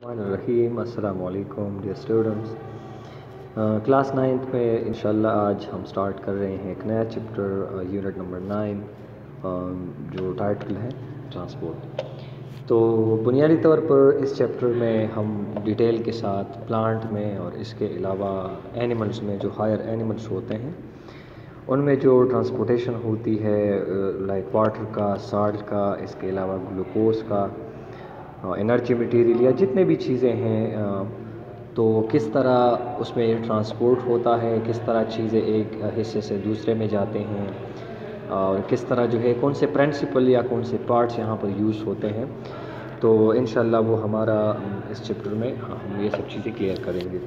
रहीम अस्सलाम वालेकुम dear students. Class 9th में इंशाल्लाह आज हम स्टार्ट कर रहे हैं एक नया चैप्टर यूनिट नंबर 9 जो टाइटल है ट्रांसपोर्ट। तो बुनियादी तौर पर इस चैप्टर में हम डिटेल के साथ प्लांट में और इसके अलावा एनिमल्स में जो हायर एनिमल्स होते हैं उनमें जो ट्रांसपोर्टेशन होती है लाइक वाटर का, साल्ट का, इसके अलावा ग्लूकोज का, एनर्जी मटीरियल या जितने भी चीज़ें हैं तो किस तरह उसमें ट्रांसपोर्ट होता है, किस तरह चीज़ें एक हिस्से से दूसरे में जाते हैं और किस तरह जो है कौन से प्रिंसिपल या कौन से पार्ट्स यहाँ पर यूज़ होते हैं। तो इंशाल्लाह वो हमारा इस चैप्टर में हम ये सब चीज़ें क्लियर करेंगे।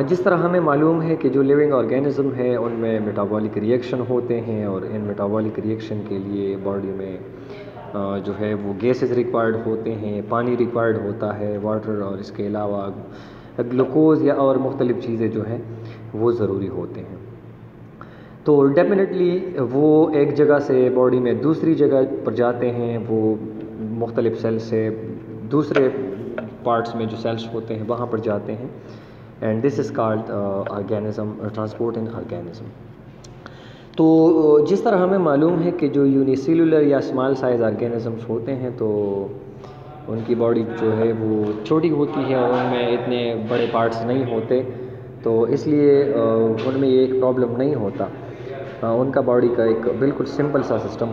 जिस तरह हमें मालूम है कि जो लिविंग ऑर्गेनिज्म है उनमें मेटाबॉलिक रिएक्शन होते हैं और इन मेटाबॉलिक रिएक्शन के लिए बॉडी में जो है वो गैसेस रिक्वायर्ड होते हैं, पानी रिक्वायर्ड होता है, वाटर, और इसके अलावा ग्लूकोज या और मुख्तलिफ़ चीज़ें जो हैं वो ज़रूरी होते हैं। तो डेफिनेटली वो एक जगह से बॉडी में दूसरी जगह पर जाते हैं, वो मुख्तलिफ़ सेल्स से दूसरे पार्ट्स में जो सेल्स होते हैं वहाँ पर जाते हैं, and this is called organism, transport in organism. तो जिस तरह हमें मालूम है कि जो यूनिसेलुलर या स्मॉल साइज़ ऑर्गेनिजम्स होते हैं तो उनकी बॉडी जो है वो छोटी होती है और उनमें इतने बड़े पार्ट्स नहीं होते, तो इसलिए उनमें ये एक प्रॉब्लम नहीं होता, उनका बॉडी का एक बिल्कुल सिंपल सा सिस्टम।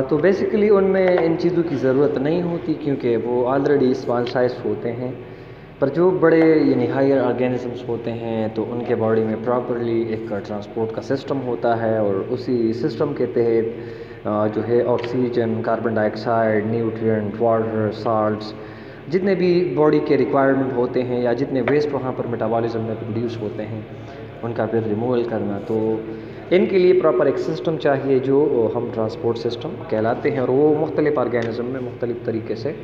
तो बेसिकली उनमें इन चीज़ों की ज़रूरत नहीं होती क्योंकि वो ऑलरेडी स्मॉल साइज़ होते हैं। पर जो बड़े यानी हायर ऑर्गेनिजम्स होते हैं तो उनके बॉडी में प्रॉपरली एक ट्रांसपोर्ट का सिस्टम होता है और उसी सिस्टम के तहत जो है oxygen, carbon dioxide, nutrient, water, salts, जितने भी बॉडी के रिक्वायरमेंट होते हैं या जितने वेस्ट वहाँ पर मेटाबॉलिज्म में प्रोड्यूस होते हैं उनका फिर रिमूवल करना, तो इनके लिए प्रॉपर एक सिस्टम चाहिए जो हम ट्रांसपोर्ट सिस्टम कहलाते हैं, और वो मुख्तलिफ ऑर्गेनिज्म में मुख्तलिफ तरीके से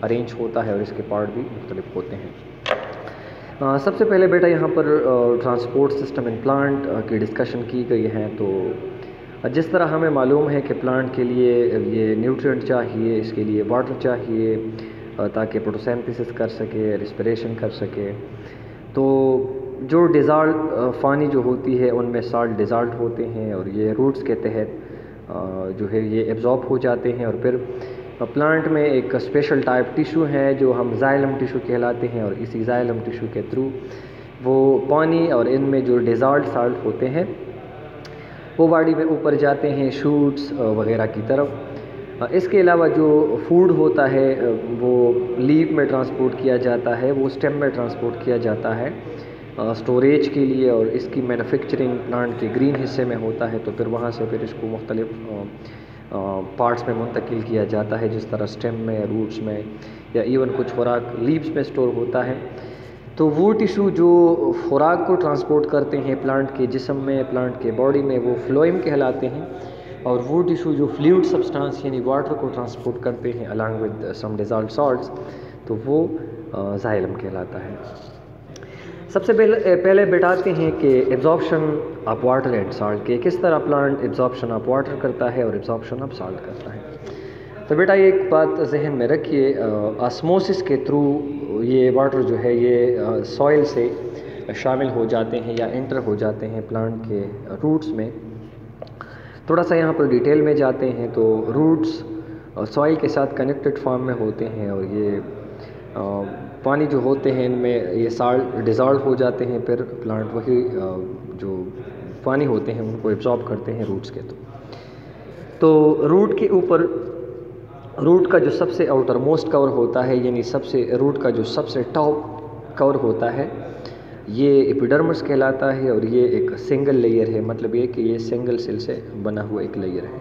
अरेंज होता है और इसके पार्ट भी मुख्तलिफ होते हैं। सबसे पहले बेटा यहाँ पर ट्रांसपोर्ट सिस्टम इन प्लांट की डिस्कशन की गई है। तो जिस तरह हमें मालूम है कि प्लांट के लिए ये न्यूट्रिएंट चाहिए, इसके लिए वाटर चाहिए ताकि फोटोसिंथेसिस कर सके, रिस्पिरेशन कर सके। तो जो डिज़ॉल्व पानी जो होती है उनमें साल्ट डिज़ॉल्व होते हैं और ये रूट्स के तहत जो है ये एब्जॉर्ब हो जाते हैं, और फिर प्लांट में एक स्पेशल टाइप टिश्यू है जो हम जाइलम टिश्यू कहलाते हैं, और इसी जाइलम टिश्यू के थ्रू वो पानी और इनमें जो डिज़ॉल्व साल्ट होते हैं वो बॉडी में ऊपर जाते हैं शूट्स वगैरह की तरफ। इसके अलावा जो फूड होता है वो लीफ में ट्रांसपोर्ट किया जाता है, वो स्टेम में ट्रांसपोर्ट किया जाता है स्टोरेज के लिए, और इसकी मैन्युफैक्चरिंग प्लांट के ग्रीन हिस्से में होता है, तो फिर वहाँ से फिर इसको मुख्तलिफ पार्ट्स में मुंतकिल किया जाता है, जिस तरह स्टेम में, रूट्स में, या इवन कुछ खुराक लीव्स में स्टोर होता है। तो वो टिश्यू जो खुराक को ट्रांसपोर्ट करते हैं प्लांट के जिस्म में, प्लांट के बॉडी में, वो फ्लोएम कहलाते हैं, और वो टिश्यू जो फ्लूइड सब्सटेंस यानी वाटर को ट्रांसपोर्ट करते हैं अलॉन्ग विद सम डिज़ॉल्व्ड सॉल्ट्स, तो वो जाइलम कहलाता है। सबसे पहले बताते हैं कि absorption of water and salt के किस तरह प्लांट एब्जॉर्प्शन ऑफ वाटर करता है और एब्जॉर्प्शन ऑफ साल्ट करता है। तो बेटा ये एक बात जहन में रखिए, ऑस्मोसिस के थ्रू ये वाटर जो है ये सॉइल से शामिल हो जाते हैं या एंटर हो जाते हैं प्लांट के रूट्स में। थोड़ा सा यहाँ पर डिटेल में जाते हैं। तो रूट्स सॉइल के साथ कनेक्टेड फॉर्म में होते हैं, और ये पानी जो होते हैं इनमें ये साल्ट डिज़ॉल्व हो जाते हैं, फिर प्लांट वही जो पानी होते हैं उनको एब्जॉर्ब करते हैं रूट्स के। तो रूट के ऊपर, रूट का जो सबसे आउटर मोस्ट कवर होता है, यानी रूट का जो सबसे टॉप कवर होता है, ये एपिडर्मिस कहलाता है, और ये एक सिंगल लेयर है, मतलब ये कि ये सिंगल सेल से बना हुआ एक लेयर है।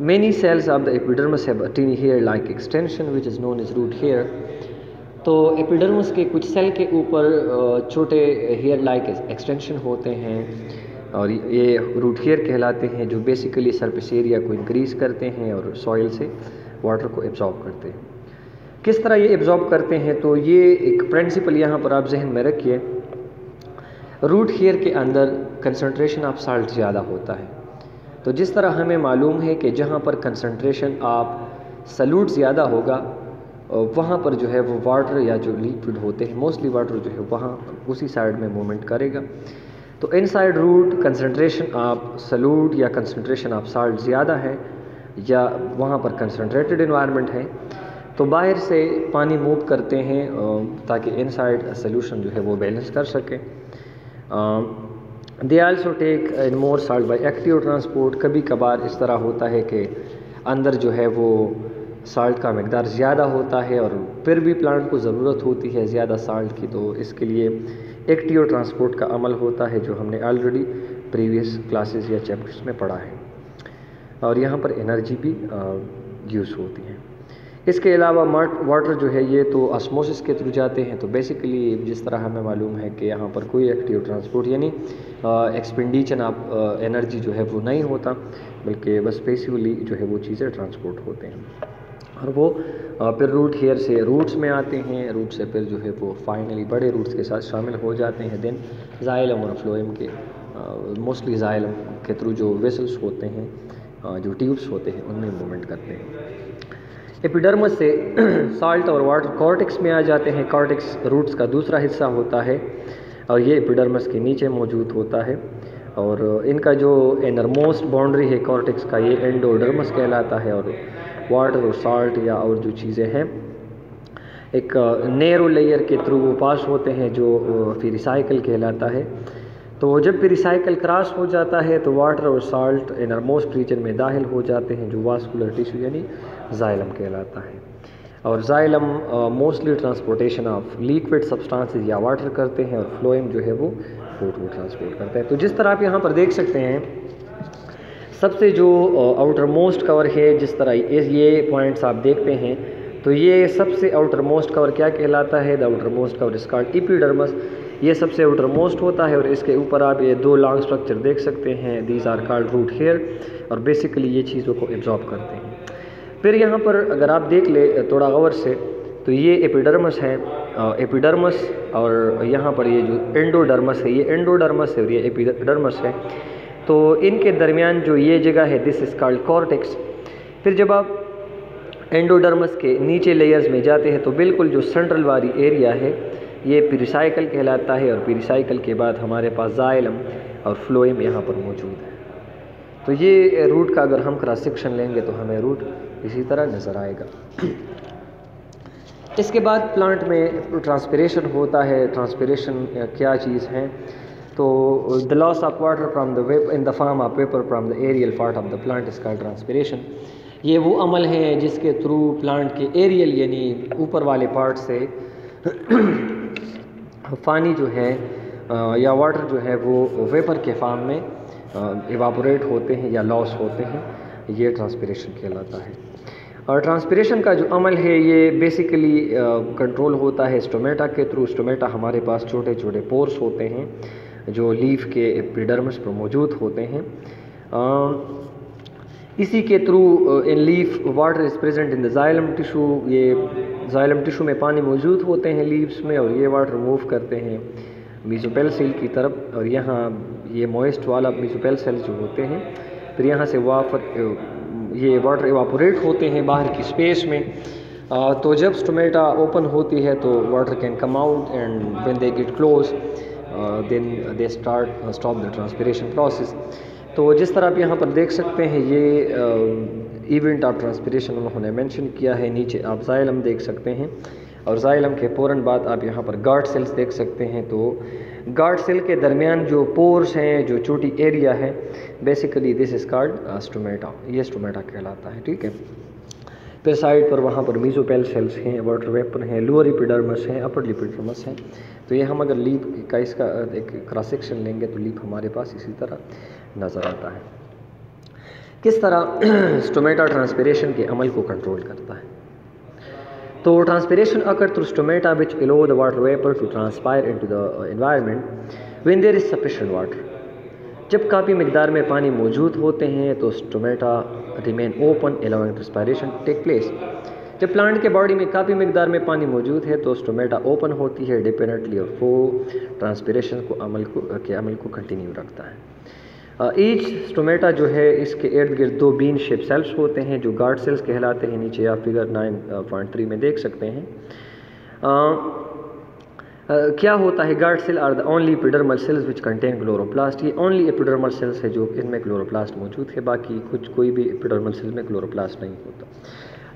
Many cells of the epidermis have a tiny hair-like extension which is known as root hair. तो एपिडर्मिस के कुछ सेल के ऊपर छोटे हेयर लाइक एक्सटेंशन होते हैं, और ये रूट हेयर कहलाते हैं, जो बेसिकली सरफेस एरिया को इंक्रीज़ करते हैं और सॉइल से वाटर को एब्जॉर्ब करते हैं। किस तरह ये एब्जॉर्ब करते हैं, तो ये एक प्रिंसिपल यहाँ पर आप जहन में रखिए। रूट हेयर के अंदर कंसंट्रेशन ऑफ साल्ट ज़्यादा होता है। तो जिस तरह हमें मालूम है कि जहाँ पर कंसंट्रेशन ऑफ सल्यूट ज़्यादा होगा वहाँ पर जो है वो वाटर या जो लिक्विड होते हैं मोस्टली वाटर जो है वहाँ उसी साइड में मूवमेंट करेगा। तो inside root concentration of solute या कंसंट्रेशन ऑफ साल्ट ज़्यादा है या वहाँ पर कंसंट्रेटेड इन्वायरमेंट है, तो बाहर से पानी मूव करते हैं ताकि इनसाइड सॉल्यूशन जो है वो बैलेंस कर सके। They also take in more salt by active transport. कभी कभार इस तरह होता है कि अंदर जो है वो साल्ट का मकदार ज़्यादा होता है और फिर भी प्लांट को ज़रूरत होती है ज़्यादा साल्ट की, तो इसके लिए एक्टिव ट्रांसपोर्ट का अमल होता है जो हमने ऑलरेडी प्रीवियस क्लासेस या चैप्टर्स में पढ़ा है, और यहाँ पर एनर्जी भी यूज़ होती है। इसके अलावा वाटर जो है ये तो ऑस्मोसिस के थ्रू जाते हैं, तो बेसिकली जिस तरह हमें मालूम है कि यहाँ पर कोई एक्टिव ट्रांसपोर्ट यानी एक्सपेंडिचर ऑफ एनर्जी जो है वो नहीं होता, बल्कि बस पैसिवली जो है वो चीज़ें ट्रांसपोर्ट होते हैं, और वो फिर रूट हेयर से रूट्स में आते हैं, रूट से फिर जो है वो फाइनली बड़े रूट्स के साथ शामिल हो जाते हैं। देन जाइलम और फ्लोएम के मोस्टली जाइलम के थ्रू जो वेसल्स होते हैं, जो ट्यूब्स होते हैं, उनमें मूवमेंट करते हैं। एपिडर्मस से साल्ट और वाटर कॉर्टेक्स में आ जाते हैं। कॉर्टेक्स रूट्स का दूसरा हिस्सा होता है और ये एपिडर्मस के नीचे मौजूद होता है, और इनका जो इनरमोस्ट बाउंड्री है कॉर्टेक्स का ये एंडोडर्मस कहलाता है, और वाटर और साल्ट या और जो चीज़ें हैं एक नैरो लेयर के थ्रू वो पास होते हैं जो फिर रिसाइकल कहलाता है। तो जब फिर रिसाइकल क्रॉस हो जाता है तो वाटर और साल्ट इनरमोस्ट रीजन में दाखिल हो जाते हैं जो वास्कुलर टिश्यू यानी जाइलम कहलाता है, और xylem mostly transportation of liquid substances या वाटर करते हैं, और फ्लोएम जो है वो फूड को ट्रांसपोर्ट करता है। तो जिस तरह आप यहाँ पर देख सकते हैं सबसे जो आउटर मोस्ट कवर है, जिस तरह ये पॉइंट्स आप देखते हैं, तो ये सबसे आउटर मोस्ट कवर क्या कहलाता है? The outer most cover is called epidermis. ये सबसे आउटर मोस्ट होता है, और इसके ऊपर आप ये दो लॉन्ग स्ट्रक्चर देख सकते हैं, these are called root hair, और बेसिकली ये चीज़ों को एब्जॉर्ब करते हैं। फिर यहाँ पर अगर आप देख ले थोड़ा गौर से, तो ये एपिडर्मस है, एपिडर्मस, और यहाँ पर ये जो एंडोडर्मस है, ये एंडोडर्मस है और ये एपिडर्मस है। तो इनके दरमियान जो ये जगह है दिस इज़ कॉल्ड कॉर्टेक्स। फिर जब आप एंडोडर्मस के नीचे लेयर्स में जाते हैं तो बिल्कुल जो सेंट्रल वाली एरिया है ये पेरिसाइकल कहलाता है, और पेरिसाइकल के बाद हमारे पास जाइलम और फ्लोएम यहाँ पर मौजूद है। तो ये रूट का अगर हम क्रॉस सेक्शन लेंगे तो हमें रूट इसी तरह नज़र आएगा। इसके बाद प्लांट में ट्रांसपिरेशन होता है। ट्रांसपिरेशन क्या चीज़ है? तो the loss of water from the vapour in the form of vapour from the aerial part of the plant is called transpiration. ये वो अमल है जिसके थ्रू प्लांट के एरियल यानी ऊपर वाले पार्ट से पानी जो है या वाटर जो है वो वेपर के फॉर्म में इवापोरेट होते हैं या लॉस होते हैं, ये ट्रांसपिरेशन कहलाता है। और ट्रांसपिरेशन का जो अमल है ये बेसिकली कंट्रोल होता है स्टोमेटा के थ्रू। स्टोमेटा हमारे पास छोटे छोटे पोर्स होते हैं जो लीफ के एपिडर्मिस पर मौजूद होते हैं। इसी के through in leaf water is present in the xylem tissue. ये जाइलम टिश्यू में पानी मौजूद होते हैं लीव्स में, और ये वाटर मूव करते हैं मेसोपेल सेल की तरफ, और यहाँ ये मॉइस्ट वाला मेसोपेल सेल जो होते हैं, फिर यहाँ से ये वाटर इवापोरेट होते हैं बाहर की स्पेस में। तो जब स्टोमेटा ओपन होती है तो water can come out, and when they get close then they stop the transpiration process. तो जिस तरह आप यहाँ पर देख सकते हैं ये इवेंट ऑफ ट्रांसपिरेशन उन्होंने मेंशन किया है। नीचे आप जाइलम देख सकते हैं, और जाइलम के फ़ौरन बाद आप यहाँ पर गार्ड सेल्स देख सकते हैं। तो गार्ड सेल के दरमियान जो पोर्स हैं, जो छोटी एरिया है, basically this is called stomata. ये स्टोमेटा कहलाता है, ठीक है। फिर साइड पर वहाँ पर मेसोपेल सेल्स हैं, वाटर वेपर हैं, लोअर एपिडर्मस हैं, अपर एपिडर्मस हैं। तो ये हम अगर लीफ का इसका एक क्रॉस सेक्शन लेंगे तो लीफ हमारे पास इसी तरह नज़र आता है। किस तरह स्टोमेटा ट्रांसपिरेशन के अमल को कंट्रोल करता है? तो transpiration occur through stomata which allow the water vapour to transpire into the environment when there is sufficient water. जब काफ़ी मिकदार में पानी मौजूद होते हैं तो stomata remain open allowing transpiration take place. जब प्लांट के बॉडी में काफ़ी मिकदार में पानी मौजूद है तो स्टोमेटा ओपन होती है डिपेंडेंटली, और वो ट्रांसपिरेशन को अमल को कंटिन्यू रखता है। ایچ سٹومیٹا جو ہے اس کے ارد گرد 2 بین شیپ سیلس ہوتے ہیں جو گارڈ سیلس کہلاتے ہیں، نیچے آپ فگر 9.3 میں دیکھ سکتے ہیں۔ کیا ہوتا ہے؟ Guard cell are the only epidermal cells which contain chloroplast, یہ اونلی ایپیڈرمل سیلس ہے جو ان میں کلوروپلاسٹ موجود ہے، باقی کوئی بھی ایپیڈرمل سیل میں کلوروپلاسٹ نہیں ہوتا۔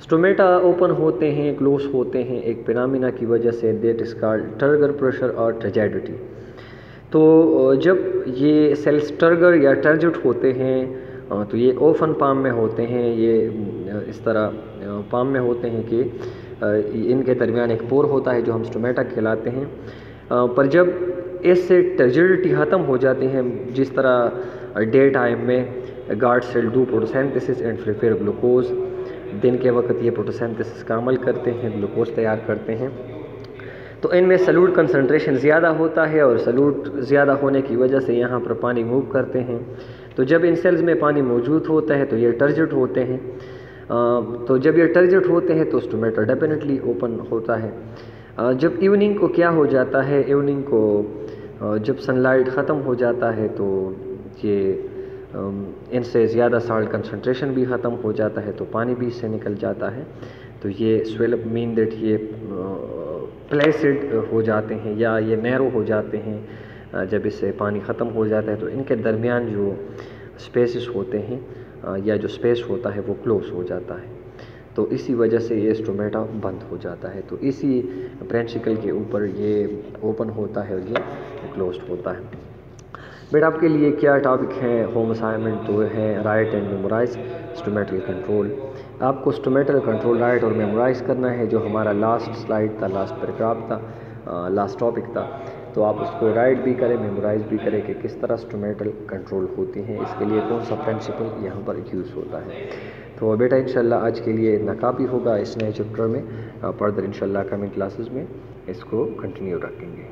سٹومیٹا اوپن ہوتے ہیں، کلوز ہوتے ہیں ایک فینامنا کی وجہ سے، that is called trigger pressure اور ٹریجیڈیٹی۔ تو جب یہ سیلس ٹرگر یا ٹرجٹ ہوتے ہیں تو یہ اوفن پام میں ہوتے ہیں، یہ اس طرح پام میں ہوتے ہیں کہ ان کے درمیان ایک پور ہوتا ہے جو ہم سٹومیٹا کہلاتے ہیں، پر جب اس سے ٹرجیڈیٹی ختم ہو جاتی ہیں، جس طرح ڈے ٹائم میں guard cell do photosynthesis and prepare glucose, دن کے وقت یہ فوٹوسینتھسس کا عمل کرتے ہیں، گلوکوز تیار کرتے ہیں، تو ان میں سلوٹ کنسنٹریشن زیادہ ہوتا ہے، اور سلوٹ زیادہ ہونے کی وجہ سے یہاں پر پانی موو کرتے ہیں، تو جب ان سیلز میں پانی موجود ہوتا ہے تو یہ ٹرجٹ ہوتے ہیں، تو جب یہ ٹرجٹ ہوتے ہیں تو سٹومیٹا ڈیفینیٹلی اوپن ہوتا ہے۔ جب ایوننگ کو کیا ہو جاتا ہے، ایوننگ کو جب سن لائٹ ختم ہو جاتا ہے تو یہ ان سے زیادہ سالٹ کنسنٹریشن بھی ختم ہو جاتا ہے، تو پانی بھی اس سے نکل جاتا ہے، تو یہ سویلپ مین دیٹ یہ پلیسڈ ہو جاتے ہیں یا یہ نیرو ہو جاتے ہیں۔ جب اس سے پانی ختم ہو جاتا ہے تو ان کے درمیان جو سپیسز ہوتے ہیں یا جو سپیس ہوتا ہے وہ کلوز ہو جاتا ہے، تو اسی وجہ سے یہ سٹومیٹا بند ہو جاتا ہے، تو اسی پرنسپل کے اوپر یہ اوپن ہوتا ہے اور یہ کلوزڈ ہوتا ہے۔ بیٹا آپ کے لیے کیا ٹاپک ہیں؟ ہوم اسائنمنٹ تو ہے رائٹ اینڈ میمورائز سٹومیٹل کنٹرول۔ آپ کو سٹومیٹل کنٹرول رائٹ اور میمورائز کرنا ہے، جو ہمارا لاسٹ سلائیڈ تھا، لاسٹ پیراگراف تھا، لاسٹ ٹاپک تھا، تو آپ اس کو رائٹ بھی کریں، میمورائز بھی کریں کہ کس طرح سٹومیٹل کنٹرول ہوتی ہیں، اس کے لیے کون سا پرنسپل یہاں پر یوز ہوتا ہے۔ تو بیٹا انشاءاللہ آج کے لیے اتنا کافی ہوگا اس نئے چیپٹر میں، فردر انشاءاللہ کمنگ کلاسز میں اس کو کنٹینیو رکھیں گے۔